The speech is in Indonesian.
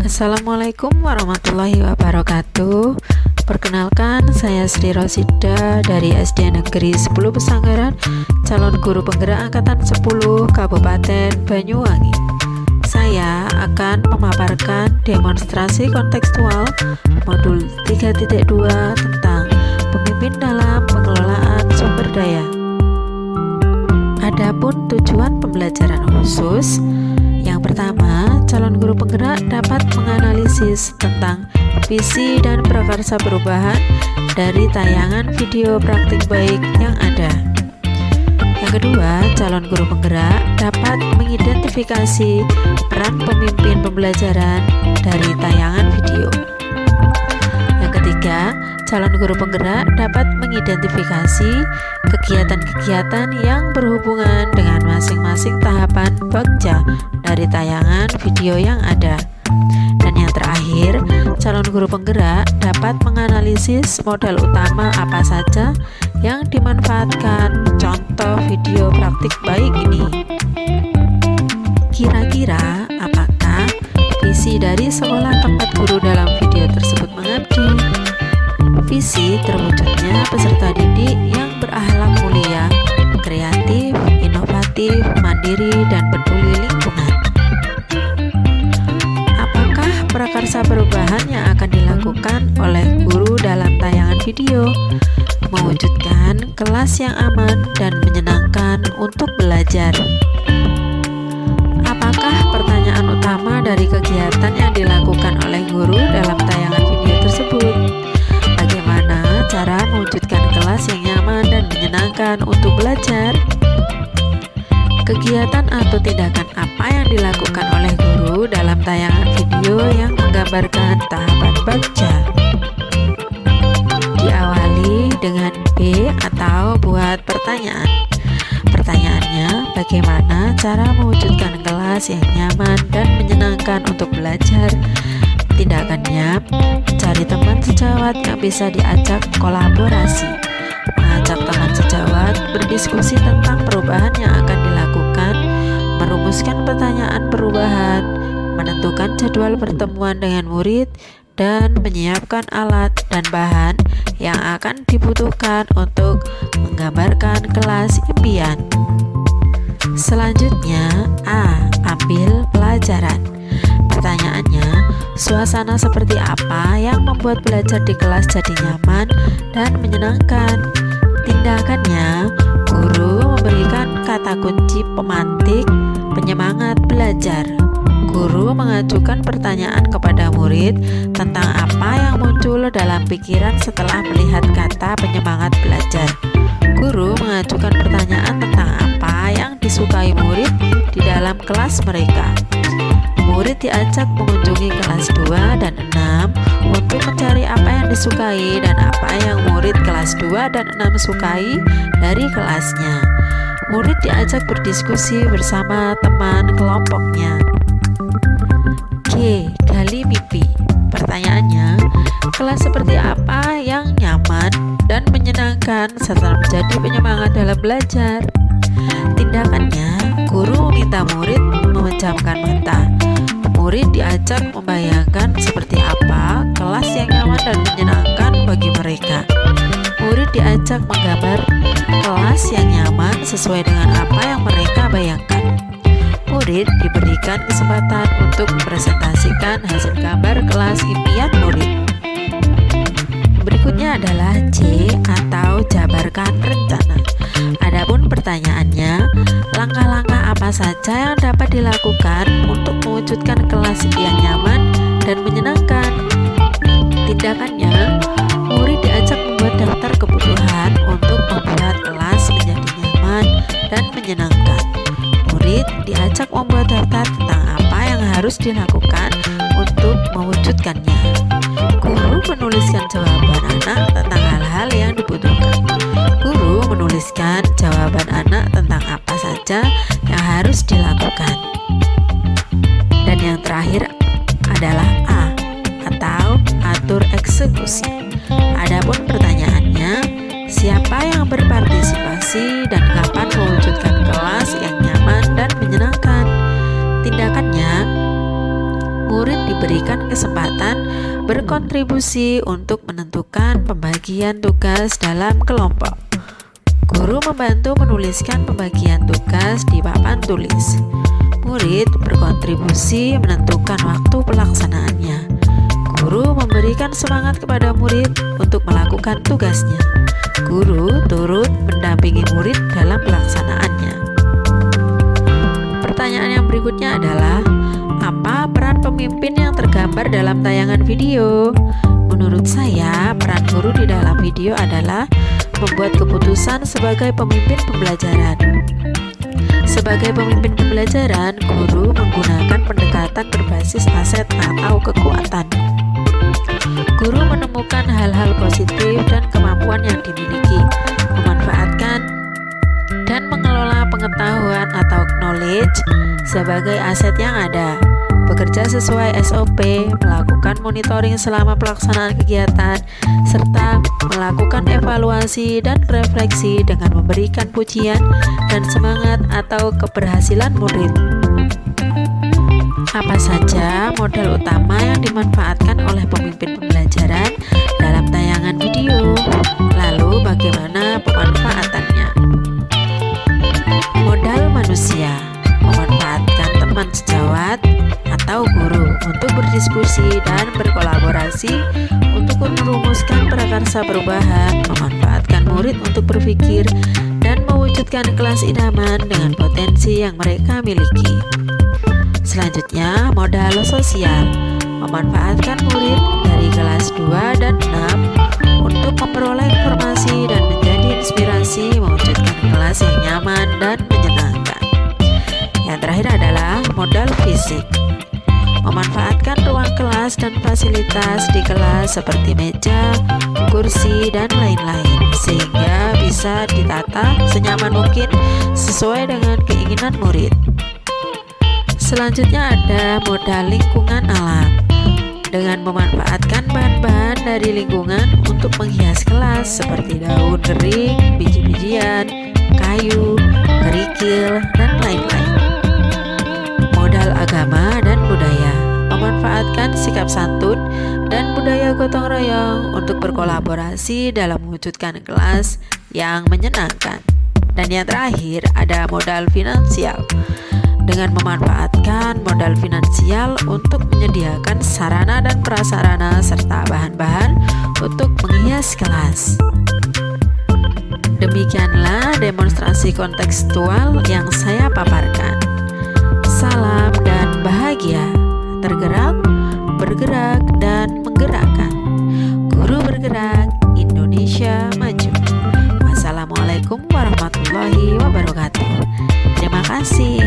Assalamualaikum warahmatullahi wabarakatuh. Perkenalkan, saya Sri Rosida dari SD Negeri 10 Pesanggaran, calon guru penggerak Angkatan 10 Kabupaten Banyuwangi. Saya akan memaparkan demonstrasi kontekstual modul 3.2 tentang pemimpin dalam pengelolaan sumber daya. Adapun tujuan pembelajaran khusus, yang pertama, calon guru penggerak dapat menganalisis tentang visi dan prakarsa perubahan dari tayangan video praktik baik yang ada. Yang kedua, calon guru penggerak dapat mengidentifikasi peran pemimpin pembelajaran dari tayangan video. Yang ketiga, calon guru penggerak dapat mengidentifikasi kegiatan-kegiatan yang berhubungan dengan masing-masing tahapan bagja dari tayangan video yang ada. Dan yang terakhir, calon guru penggerak dapat menganalisis modal utama apa saja yang dimanfaatkan contoh video praktik baik ini. Kira-kira apakah visi dari sekolah tempat guru dalam video tersebut mengabdi? Visi terwujudnya peserta didik yang berakhlak mulia, kreatif, inovatif, mandiri, dan peduli lingkungan. Apakah prakarsa perubahan yang akan dilakukan oleh guru dalam tayangan video? Mewujudkan kelas yang aman dan menyenangkan untuk belajar. Apakah pertanyaan utama dari kegiatan yang dilakukan oleh guru dalam tayangan video tersebut? Bagaimana cara mewujudkan kelas yang nyaman dan menyenangkan untuk belajar? Kegiatan atau tindakan apa yang dilakukan oleh guru dalam tayangan video yang menggambarkan tahapan bagja? Diawali dengan B atau buat pertanyaan. Pertanyaannya, bagaimana cara mewujudkan kelas yang nyaman dan menyenangkan untuk belajar? Tindakannya, cari teman sejawat yang bisa diajak kolaborasi, mengajak teman sejawat berdiskusi tentang perubahan yang akan dilakukan, merumuskan pertanyaan perubahan, menentukan jadwal pertemuan dengan murid, dan menyiapkan alat dan bahan yang akan dibutuhkan untuk menggambarkan kelas impian. Selanjutnya, A. Ambil pelajaran. Pertanyaannya, suasana seperti apa yang membuat belajar di kelas jadi nyaman dan menyenangkan? Tindakannya, guru memberikan kata kunci pemantik penyemangat belajar. Guru mengajukan pertanyaan kepada murid tentang apa yang muncul dalam pikiran setelah melihat kata penyemangat belajar. Guru mengajukan pertanyaan tentang apa yang disukai murid di dalam kelas mereka. Murid diajak mengunjungi kelas 2 dan 6 untuk mencari apa yang disukai dan apa yang murid kelas 2 dan 6 sukai dari kelasnya. Murid diajak berdiskusi bersama teman kelompoknya. G. Gali mimpi. Pertanyaannya, kelas seperti apa yang nyaman dan menyenangkan serta menjadi penyemangat dalam belajar? Tindakannya, guru meminta murid memejamkan mata. Murid diajak membayangkan seperti apa kelas yang nyaman dan menyenangkan bagi mereka. Murid diajak menggambar kelas yang nyaman sesuai dengan apa yang mereka bayangkan. Murid diberikan kesempatan untuk mempresentasikan hasil gambar kelas impian murid. Berikutnya adalah C atau jabarkan rencana. Adapun pertanyaannya, langkah-langkah apa saja yang dapat dilakukan untuk mewujudkan kelas yang nyaman dan menyenangkan? Tindakannya, murid diajak membuat daftar kebutuhan untuk membuat kelas menjadi nyaman dan menyenangkan. Murid diajak membuat daftar tentang apa yang harus dilakukan untuk mewujudkannya. Guru menuliskan jawaban anak tentang hal-hal yang dibutuhkan. Guru menuliskan jawaban anak tentang apa saja yang harus dilakukan. Dan yang terakhir adalah A atau atur eksekusi. Adapun pertanyaannya, siapa yang berpartisipasi dan kapan mewujudkan kelas yang nyaman dan menyenangkan? Tindakannya, murid diberikan kesempatan berkontribusi untuk menentukan pembagian tugas dalam kelompok. Guru membantu menuliskan pembagian tugas di papan tulis. Murid berkontribusi menentukan waktu pelaksanaannya. Guru memberikan semangat kepada murid untuk melakukan tugasnya. Guru turut mendampingi murid dalam pelaksanaannya. Pertanyaan yang berikutnya adalah, apa peran pemimpin yang tergambar dalam tayangan video? Menurut saya, peran guru di dalam video adalah membuat keputusan sebagai pemimpin pembelajaran. Sebagai pemimpin pembelajaran, guru menggunakan pendekatan berbasis aset atau kekuatan. Guru menemukan hal-hal positif dan kemampuan yang dimiliki, memanfaatkan dan mengelola pengetahuan atau knowledge sebagai aset yang ada, bekerja sesuai SOP, melakukan monitoring selama pelaksanaan kegiatan, serta melakukan evaluasi dan refleksi dengan memberikan pujian dan semangat atau keberhasilan murid. Apa saja modal utama yang dimanfaatkan oleh pemimpin pembelajaran dalam tayangan video? Lalu bagaimana pemanfaatannya? Modal manusia, memanfaatkan teman sejawat atau guru untuk berdiskusi dan berkolaborasi untuk merumuskan prakarsa perubahan, memanfaatkan murid untuk berpikir dan mewujudkan kelas idaman dengan potensi yang mereka miliki. Selanjutnya, modal sosial, memanfaatkan murid dari kelas 2 dan 6 untuk memperoleh informasi dan menjadi inspirasi mewujudkan kelas yang nyaman dan menyenangkan. Yang terakhir adalah modal fisik, memanfaatkan ruang kelas dan fasilitas di kelas seperti meja, kursi, dan lain-lain sehingga bisa ditata senyaman mungkin sesuai dengan keinginan murid. Selanjutnya ada modal lingkungan alam, dengan memanfaatkan bahan-bahan dari lingkungan untuk menghias kelas seperti daun kering, biji-bijian, kayu, kerikil, dan lain-lain. Modal agama dan budaya, memanfaatkan sikap santun dan budaya gotong royong untuk berkolaborasi dalam mewujudkan kelas yang menyenangkan. Dan yang terakhir ada modal finansial, dengan memanfaatkan modal finansial untuk menyediakan sarana dan prasarana serta bahan-bahan untuk menghias kelas. Demikianlah demonstrasi kontekstual yang saya paparkan. Salam dan bahagia, tergerak, bergerak, dan menggerakkan. Guru bergerak, Indonesia maju. Wassalamualaikum warahmatullahi wabarakatuh. Terima kasih.